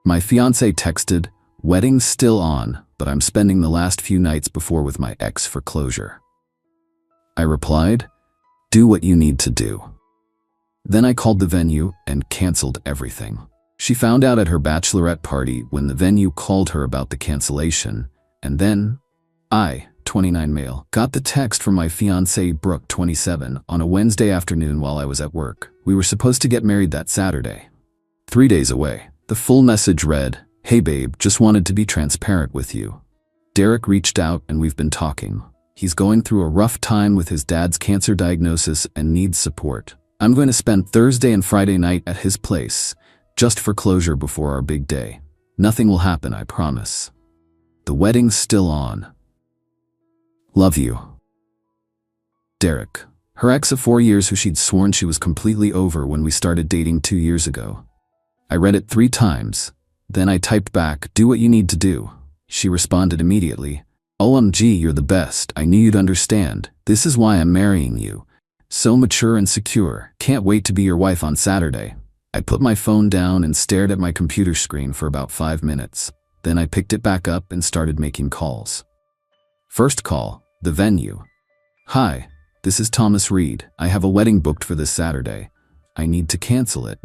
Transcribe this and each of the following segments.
My fiancé texted, "Wedding's still on, but I'm spending the last few nights before with my ex for closure." I replied, "Do what you need to do." Then I called the venue and canceled everything. She found out at her bachelorette party when the venue called her about the cancellation, and then I, 29 male, got the text from my fiancée Brooke, 27, on a Wednesday afternoon while I was at work. We were supposed to get married that Saturday. 3 days away. The full message read, "Hey babe, just wanted to be transparent with you. Derek reached out and we've been talking. He's going through a rough time with his dad's cancer diagnosis and needs support. I'm going to spend Thursday and Friday night at his place, just for closure before our big day. Nothing will happen, I promise. The wedding's still on. Love you. Derek." Her ex of 4 years who she'd sworn she was completely over when we started dating 2 years ago. I read it 3 times. Then I typed back, "Do what you need to do." She responded immediately, "OMG, you're the best. I knew you'd understand. This is why I'm marrying you. So mature and secure. Can't wait to be your wife on Saturday." I put my phone down and stared at my computer screen for about 5 minutes. Then I picked it back up and started making calls. First call, the venue. "Hi, this is Thomas Reed. I have a wedding booked for this Saturday. I need to cancel it."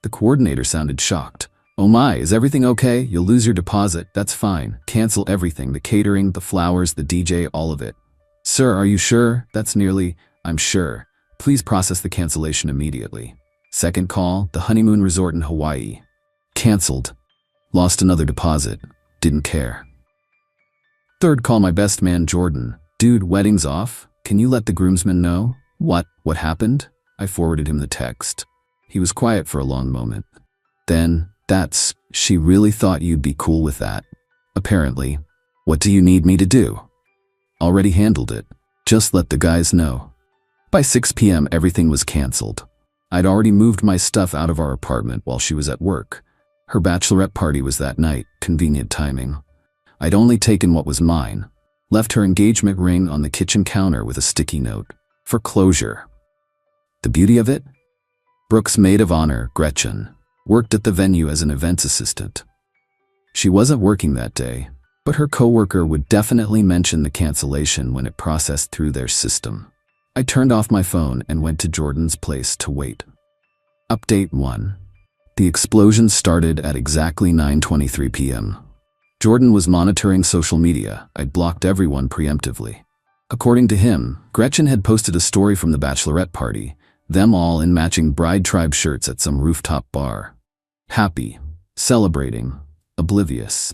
The coordinator sounded shocked. "Oh my, is everything okay? You'll lose your deposit. That's fine. Cancel everything, the catering, the flowers, the DJ, all of it." "Sir, are you sure?" "I'm sure. Please process the cancellation immediately." Second call, the honeymoon resort in Hawaii. "Canceled. Lost another deposit. Didn't care." Third call, my best man Jordan. "Dude, wedding's off. Can you let the groomsmen know?" "What? What happened?" I forwarded him the text. He was quiet for a long moment. Then, she really thought you'd be cool with that. Apparently. What do you need me to do?" "Already handled it. Just let the guys know." By 6 p.m. everything was canceled. I'd already moved my stuff out of our apartment while she was at work. Her bachelorette party was that night, convenient timing. I'd only taken what was mine. Left her engagement ring on the kitchen counter with a sticky note. For closure. The beauty of it? Brooke's maid of honor, Gretchen, worked at the venue as an events assistant. She wasn't working that day, but her coworker would definitely mention the cancellation when it processed through their system. I turned off my phone and went to Jordan's place to wait. Update 1. The explosion started at exactly 9:23 p.m. Jordan was monitoring social media. I'd blocked everyone preemptively. According to him, Gretchen had posted a story from the bachelorette party, them all in matching bride tribe shirts at some rooftop bar. Happy, celebrating, oblivious.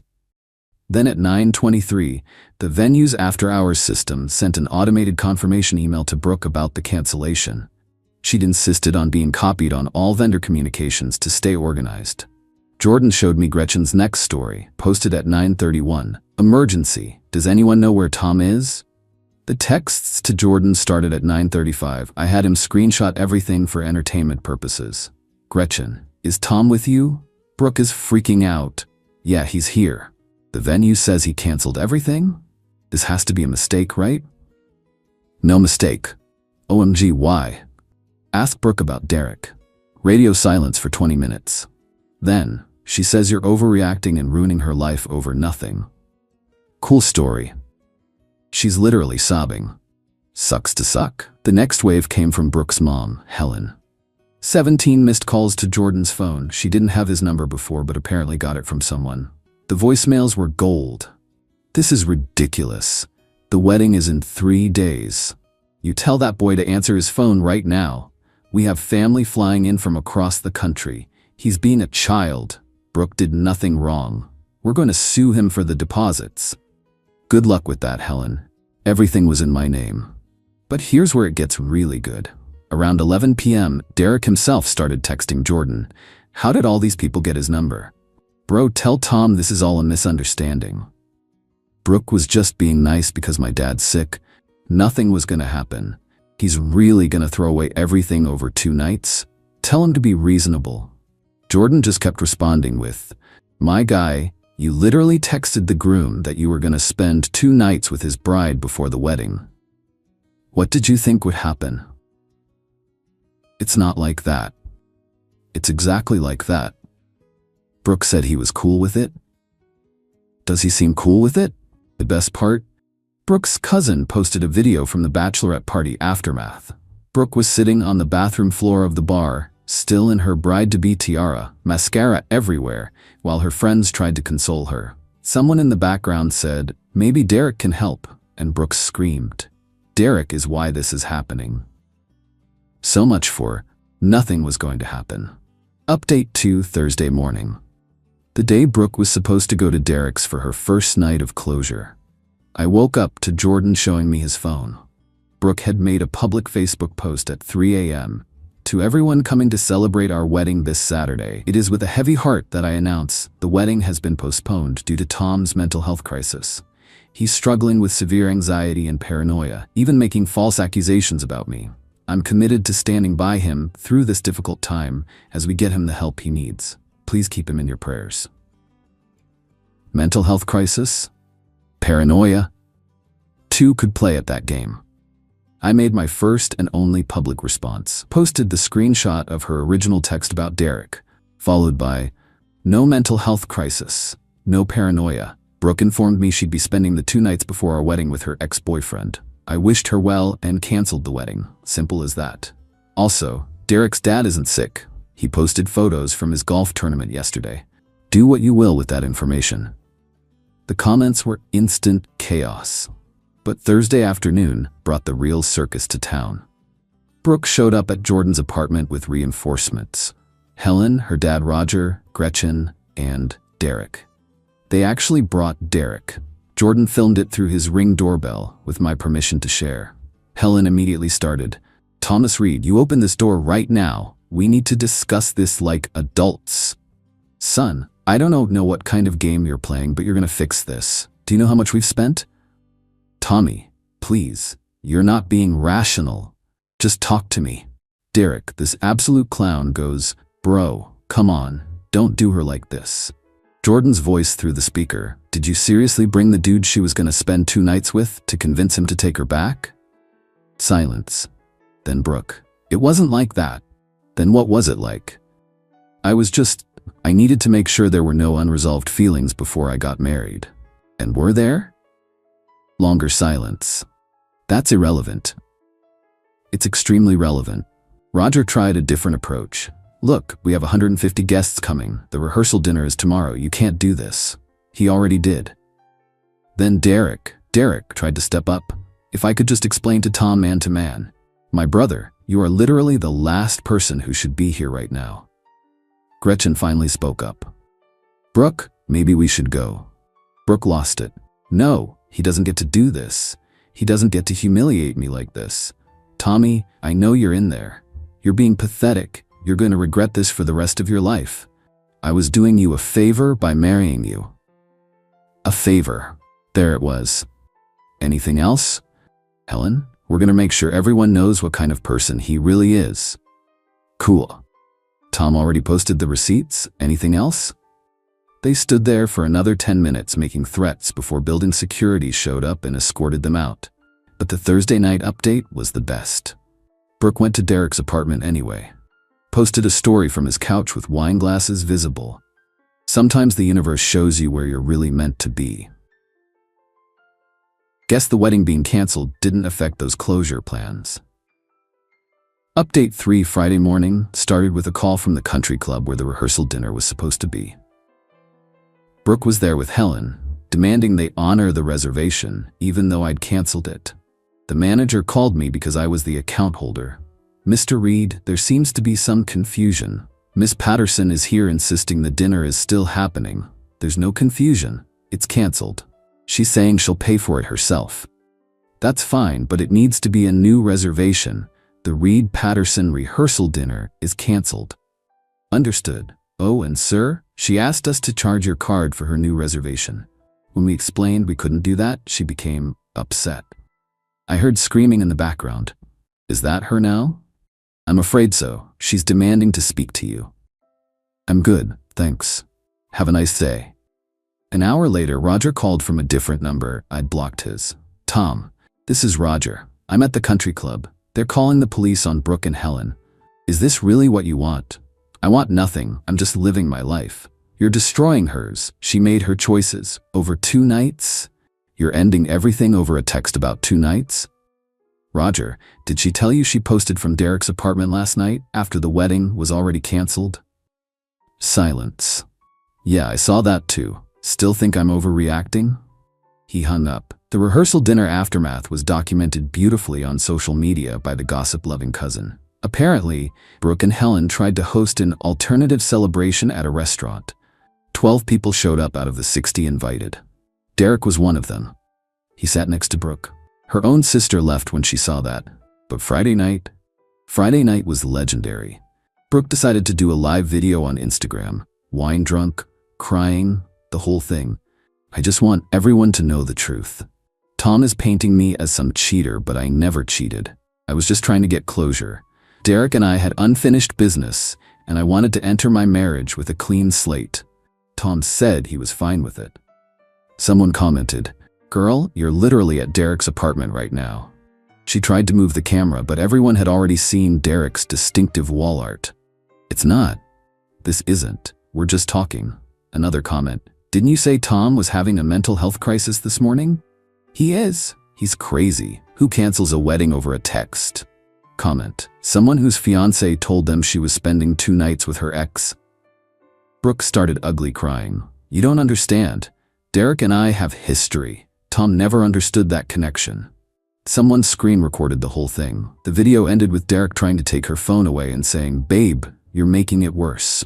Then at 9:23, the venue's after-hours system sent an automated confirmation email to Brooke about the cancellation. She'd insisted on being copied on all vendor communications to stay organized. Jordan showed me Gretchen's next story, posted at 9:31. "Emergency. Does anyone know where Tom is?" The texts to Jordan started at 9:35. I had him screenshot everything for entertainment purposes. "Gretchen, is Tom with you?" Brooke is freaking out. "Yeah, he's here. The venue says he canceled everything? This has to be a mistake, right?" "No mistake. OMG, why?" "Ask Brooke about Derek." Radio silence for 20 minutes. Then, she says you're overreacting and ruining her life over nothing. Cool story. She's literally sobbing. Sucks to suck. The next wave came from Brooke's mom, Helen. 17 missed calls to Jordan's phone. She didn't have his number before, but apparently got it from someone. The voicemails were gold. "This is ridiculous. The wedding is in 3 days. You tell that boy to answer his phone right now. We have family flying in from across the country. He's being a child. Brooke did nothing wrong. We're going to sue him for the deposits." Good luck with that, Helen. Everything was in my name. But here's where it gets really good. Around 11 p.m., Derek himself started texting Jordan. "How did all these people get his number?" "Bro, tell Tom this is all a misunderstanding. Brooke was just being nice because my dad's sick. Nothing was gonna happen. He's really gonna throw away everything over 2 nights? Tell him to be reasonable." Jordan just kept responding with, "My guy, you literally texted the groom that you were gonna spend 2 nights with his bride before the wedding. What did you think would happen?" "It's not like that." "It's exactly like that. Brooke said he was cool with it. Does he seem cool with it? The best part? Brooke's cousin posted a video from the bachelorette party aftermath. Brooke was sitting on the bathroom floor of the bar, still in her bride-to-be tiara, mascara everywhere, while her friends tried to console her. Someone in the background said, "Maybe Derek can help," and Brooke screamed, "Derek is why this is happening." So much for nothing was going to happen. Update 2 Thursday morning. The day Brooke was supposed to go to Derek's for her first night of closure. I woke up to Jordan showing me his phone. Brooke had made a public Facebook post at 3 a.m. "To everyone coming to celebrate our wedding this Saturday, it is with a heavy heart that I announce the wedding has been postponed due to Tom's mental health crisis. He's struggling with severe anxiety and paranoia, even making false accusations about me. I'm committed to standing by him through this difficult time as we get him the help he needs. Please keep him in your prayers." Mental health crisis? Paranoia? Two could play at that game. I made my first and only public response, posted the screenshot of her original text about Derek, followed by, "No mental health crisis, no paranoia. Brooke informed me she'd be spending the 2 nights before our wedding with her ex-boyfriend. I wished her well and canceled the wedding. Simple as that. Also, Derek's dad isn't sick. He posted photos from his golf tournament yesterday. Do what you will with that information." The comments were instant chaos. But Thursday afternoon brought the real circus to town. Brooke showed up at Jordan's apartment with reinforcements. Helen, her dad Roger, Gretchen, and Derek. They actually brought Derek. Jordan filmed it through his Ring doorbell with my permission to share. Helen immediately started, "Thomas Reed, you open this door right now. We need to discuss this like adults. Son, I don't know what kind of game you're playing, but you're gonna fix this. Do you know how much we've spent? Tommy, please, you're not being rational. Just talk to me." Derek, this absolute clown, goes, "Bro, come on, don't do her like this." Jordan's voice through the speaker, "Did you seriously bring the dude she was gonna spend 2 nights with to convince him to take her back?" Silence. Then Brooke, "It wasn't like that." Then what was it like? I needed to make sure there were no unresolved feelings before I got married. And were there? Longer silence. That's irrelevant. It's extremely relevant. Roger tried a different approach. "Look, we have 150 guests coming. The rehearsal dinner is tomorrow. You can't do this." He already did. Then Derek tried to step up. "If I could just explain to Tom man to man. My brother, you are literally the last person who should be here right now." Gretchen finally spoke up. "Brooke, maybe we should go." Brooke lost it. "No, he doesn't get to do this. He doesn't get to humiliate me like this. Tommy, I know you're in there. You're being pathetic. You're going to regret this for the rest of your life. I was doing you a favor by marrying you." A favor. There it was. Anything else? "Helen, we're going to make sure everyone knows what kind of person he really is." Cool. Tom already posted the receipts. Anything else? They stood there for another 10 minutes making threats before building security showed up and escorted them out. But the Thursday night update was the best. Brooke went to Derek's apartment anyway. Posted a story from his couch with wine glasses visible. Sometimes the universe shows you where you're really meant to be. Guess the wedding being canceled didn't affect those closure plans. Update 3 Friday morning started with a call from the country club where the rehearsal dinner was supposed to be. Brooke was there with Helen, demanding they honor the reservation even though I'd canceled it. The manager called me because I was the account holder. "Mr. Reed, there seems to be some confusion. Miss Patterson is here insisting the dinner is still happening. There's no confusion. It's canceled. She's saying she'll pay for it herself." "That's fine, but it needs to be a new reservation. The Reed-Patterson rehearsal dinner is canceled." "Understood. Oh, and sir, she asked us to charge your card for her new reservation. When we explained we couldn't do that, she became upset." I heard screaming in the background. "Is that her now?" "I'm afraid so. She's demanding to speak to you." "I'm good, thanks. Have a nice day." An hour later, Roger called from a different number. I'd blocked his. "Tom, this is Roger. I'm at the country club. They're calling the police on Brooke and Helen. Is this really what you want?" "I want nothing. I'm just living my life." You're destroying hers. She made her choices. Over 2 nights? You're ending everything over a text about 2 nights? Roger, did she tell you she posted from Derek's apartment last night after the wedding was already canceled? Silence. Yeah, I saw that too. Still think I'm overreacting? He hung up. The rehearsal dinner aftermath was documented beautifully on social media by the gossip-loving cousin. Apparently, Brooke and Helen tried to host an alternative celebration at a restaurant. 12 people showed up out of the 60 invited. Derek was one of them. He sat next to Brooke. Her own sister left when she saw that. But Friday night was legendary. Brooke decided to do a live video on Instagram. Wine drunk, crying, the whole thing. I just want everyone to know the truth. Tom is painting me as some cheater, but I never cheated. I was just trying to get closure. Derek and I had unfinished business, and I wanted to enter my marriage with a clean slate. Tom said he was fine with it. Someone commented, "Girl, you're literally at Derek's apartment right now." She tried to move the camera, but everyone had already seen Derek's distinctive wall art. "It's not. This isn't. We're just talking." Another comment, "Didn't you say Tom was having a mental health crisis this morning?" "He is. He's crazy. Who cancels a wedding over a text?" Comment, "Someone whose fiancée told them she was spending 2 nights with her ex." Brooke started ugly crying. "You don't understand. Derek and I have history. Tom never understood that connection." Someone screen recorded the whole thing. The video ended with Derek trying to take her phone away and saying, "Babe, you're making it worse."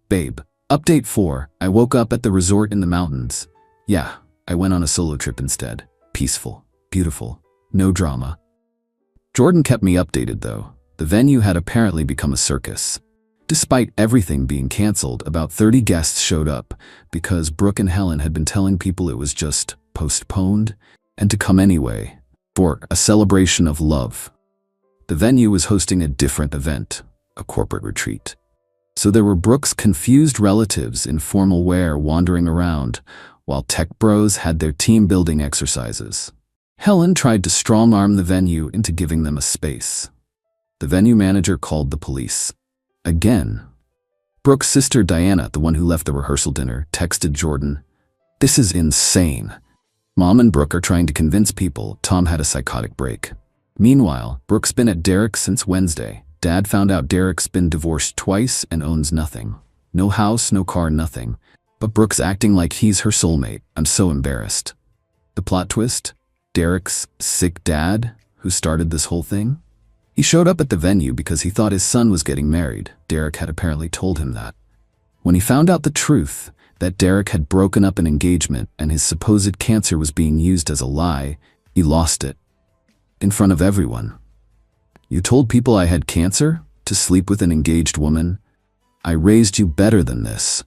Babe. Update 4. I woke up at the resort in the mountains. Yeah, I went on a solo trip instead. Peaceful. Beautiful. No drama. Jordan kept me updated though. The venue had apparently become a circus. Despite everything being canceled, about 30 guests showed up because Brooke and Helen had been telling people it was just postponed and to come anyway for a celebration of love. The venue was hosting a different event, a corporate retreat. So there were Brooke's confused relatives in formal wear wandering around, while tech bros had their team-building exercises. Helen tried to strong-arm the venue into giving them a space. The venue manager called the police. Again. Brooke's sister Diana, the one who left the rehearsal dinner, texted Jordan, "This is insane. Mom and Brooke are trying to convince people Tom had a psychotic break." Meanwhile, Brooke's been at Derek's since Wednesday. Dad found out Derek's been divorced twice and owns nothing. No house, no car, nothing. But Brooke's acting like he's her soulmate. I'm so embarrassed. The plot twist? Derek's sick dad, who started this whole thing? He showed up at the venue because he thought his son was getting married. Derek had apparently told him that. When he found out the truth, that Derek had broken up an engagement and his supposed cancer was being used as a lie, he lost it. In front of everyone. "You told people I had cancer? To sleep with an engaged woman? I raised you better than this."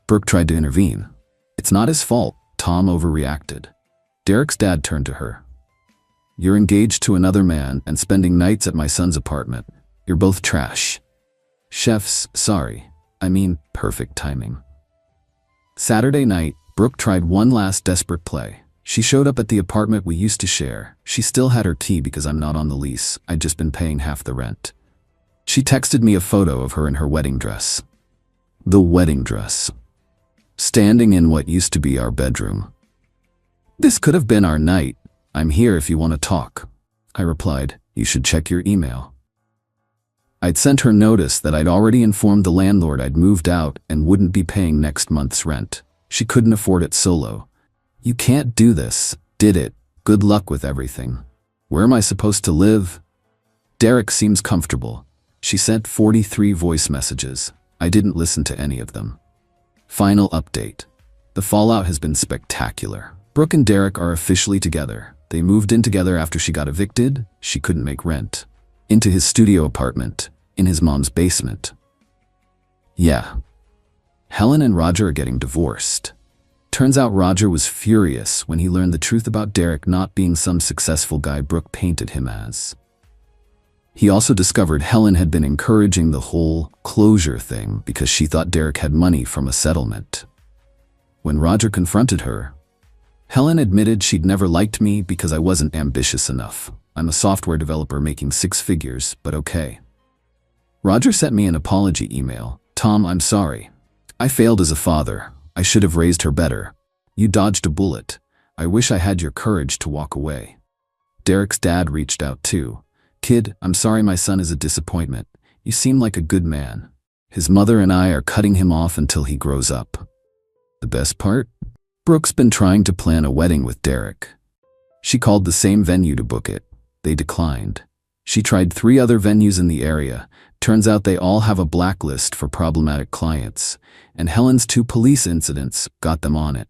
Brooke tried to intervene. "It's not his fault." Tom overreacted. Derek's dad turned to her. "You're engaged to another man and spending nights at my son's apartment. You're both trash." Chefs, sorry. I mean, perfect timing. Saturday night, Brooke tried one last desperate play. She showed up at the apartment we used to share. She still had her key because I'm not on the lease. I'd just been paying half the rent. She texted me a photo of her in her wedding dress. The wedding dress. Standing in what used to be our bedroom. "This could have been our night. I'm here if you want to talk." I replied, "You should check your email." I'd sent her notice that I'd already informed the landlord I'd moved out and wouldn't be paying next month's rent. She couldn't afford it solo. "You can't do this. Did it. Good luck with everything." "Where am I supposed to live?" "Derek seems comfortable." She sent 43 voice messages. I didn't listen to any of them. Final update. The fallout has been spectacular. Brooke and Derek are officially together. They moved in together after she got evicted. She couldn't make rent. Into his studio apartment, in his mom's basement. Yeah. Helen and Roger are getting divorced. Turns out Roger was furious when he learned the truth about Derek not being some successful guy Brooke painted him as. He also discovered Helen had been encouraging the whole closure thing because she thought Derek had money from a settlement. When Roger confronted her, Helen admitted she'd never liked me because I wasn't ambitious enough. I'm a software developer making 6 figures, but okay. Roger sent me an apology email. "Tom, I'm sorry. I failed as a father. I should have raised her better. You dodged a bullet. I wish I had your courage to walk away. Derek's dad reached out too. Kid, I'm sorry my son is a disappointment. You seem like a good man. His mother and I are cutting him off until he grows up. The best part? Brooke's been trying to plan a wedding with Derek. She called the same venue to book it. They declined. She tried 3 other venues in the area. Turns out they all have a blacklist for problematic clients, and Helen's 2 police incidents got them on it.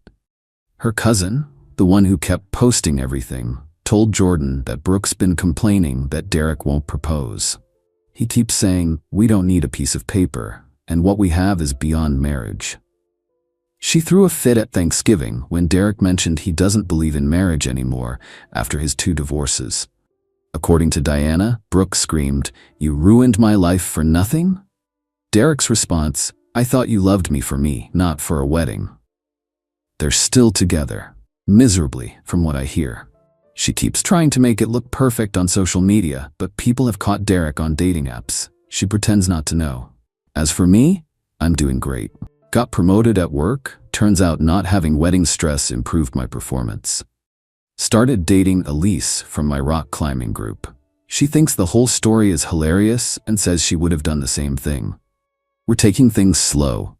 Her cousin, the one who kept posting everything, told Jordan that Brooke's been complaining that Derek won't propose. He keeps saying, we don't need a piece of paper, and what we have is beyond marriage. She threw a fit at Thanksgiving when Derek mentioned he doesn't believe in marriage anymore after his 2 divorces. According to Diana, Brooke screamed, "You ruined my life for nothing?" Derek's response, "I thought you loved me for me, not for a wedding." They're still together. Miserably, from what I hear. She keeps trying to make it look perfect on social media, but people have caught Derek on dating apps. She pretends not to know. As for me, I'm doing great. Got promoted at work. Turns out not having wedding stress improved my performance. Started dating Elise from my rock climbing group. She thinks the whole story is hilarious and says she would have done the same thing. We're taking things slow.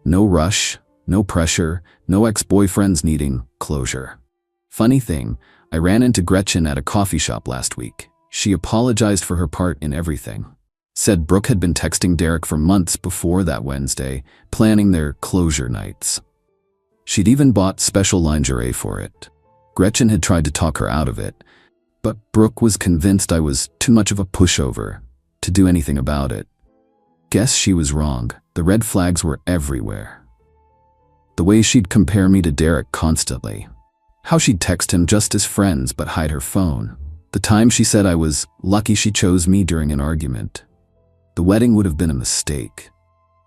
No rush, no pressure, no ex-boyfriends needing closure. Funny thing, I ran into Gretchen at a coffee shop last week. She apologized for her part in everything. Said Brooke had been texting Derek for months before that Wednesday, planning their closure nights. She'd even bought special lingerie for it. Gretchen had tried to talk her out of it, but Brooke was convinced I was too much of a pushover to do anything about it. Guess she was wrong. The red flags were everywhere. The way she'd compare me to Derek constantly. How she'd text him just as friends but hide her phone. The time she said I was lucky she chose me during an argument. The wedding would have been a mistake.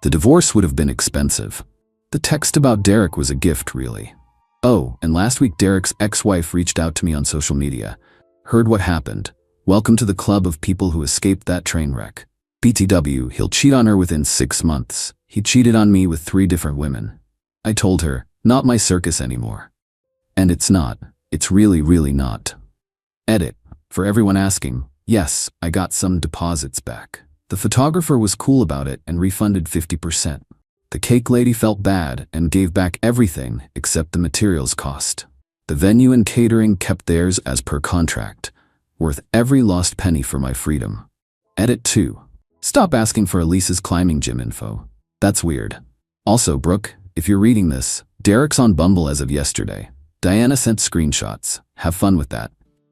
The divorce would have been expensive. The text about Derek was a gift, really. Oh, and last week Derek's ex-wife reached out to me on social media. Heard what happened. Welcome to the club of people who escaped that train wreck. BTW, he'll cheat on her within 6 months. He cheated on me with 3 different women. I told her, not my circus anymore. And it's not. It's really, really not. Edit. For everyone asking, yes, I got some deposits back. The photographer was cool about it and refunded 50%. The cake lady felt bad and gave back everything except the materials cost. The venue and catering kept theirs as per contract. Worth every lost penny for my freedom. Edit 2. Stop asking for Elise's climbing gym info. That's weird. Also, Brooke, if you're reading this, Derek's on Bumble as of yesterday. Diana sent screenshots. Have fun with that.